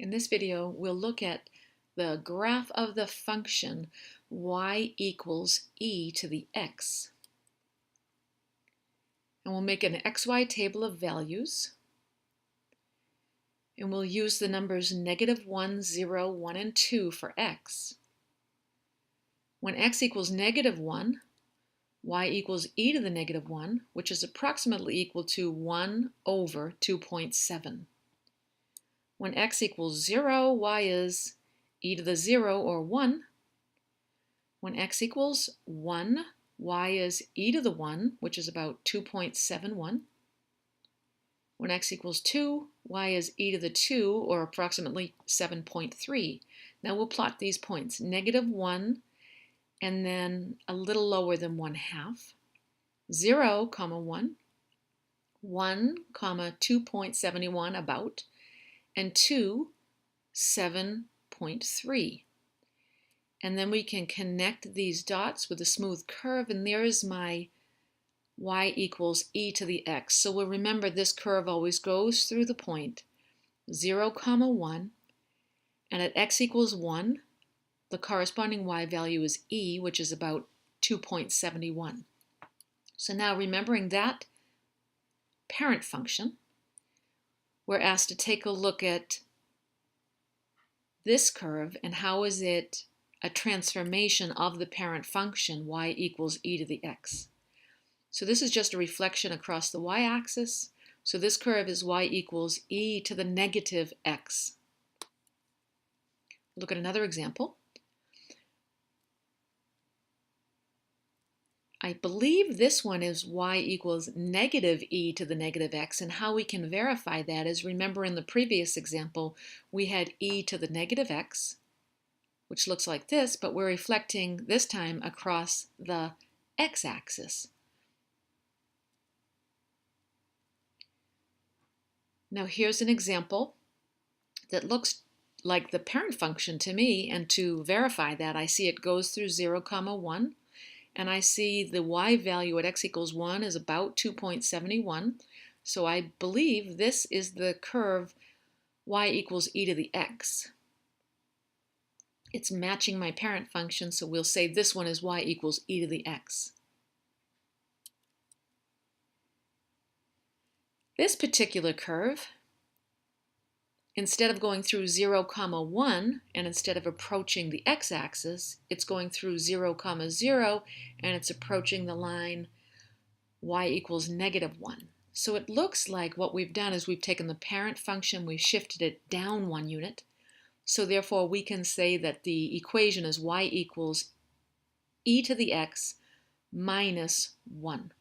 In this video, we'll look at the graph of the function y equals e to the x. And we'll make an xy table of values. And we'll use the numbers -1, 0, 1, and 2 for x. When x equals -1, y equals e to the -1, which is approximately equal to 1 over 2.7. When x equals 0, y is e to the 0, or 1. When x equals 1, y is e to the 1, which is about 2.71. When x equals 2, y is e to the 2, or approximately 7.3. Now we'll plot these points, -1, and then a little lower than 1/2, 0, 1, 1, 2.71 about, and 2, 7.3. And then we can connect these dots with a smooth curve, and there's my y equals e to the x. So we'll remember this curve always goes through the point 0, 1, and at x equals 1, the corresponding y value is e, which is about 2.71. So now, remembering that parent function, we're asked to take a look at this curve and how is it a transformation of the parent function y equals e to the x. So this is just a reflection across the y-axis. So this curve is y equals e to the negative x. Look at another example. I believe this one is y equals -e to the negative x, and how we can verify that is, remember in the previous example we had e to the negative x, which looks like this, but we're reflecting this time across the x-axis. Now here's an example that looks like the parent function to me, and to verify that I see it goes through 0, 1, and I see the y value at x equals 1 is about 2.71, so I believe this is the curve y equals e to the x. It's matching my parent function, so we'll say this one is y equals e to the x. This particular curve, instead of going through 0, 1, and instead of approaching the x-axis, it's going through 0, 0, and it's approaching the line y equals -1. So it looks like what we've done is we've taken the parent function, we've shifted it down 1 unit. So therefore we can say that the equation is y equals e to the x minus 1.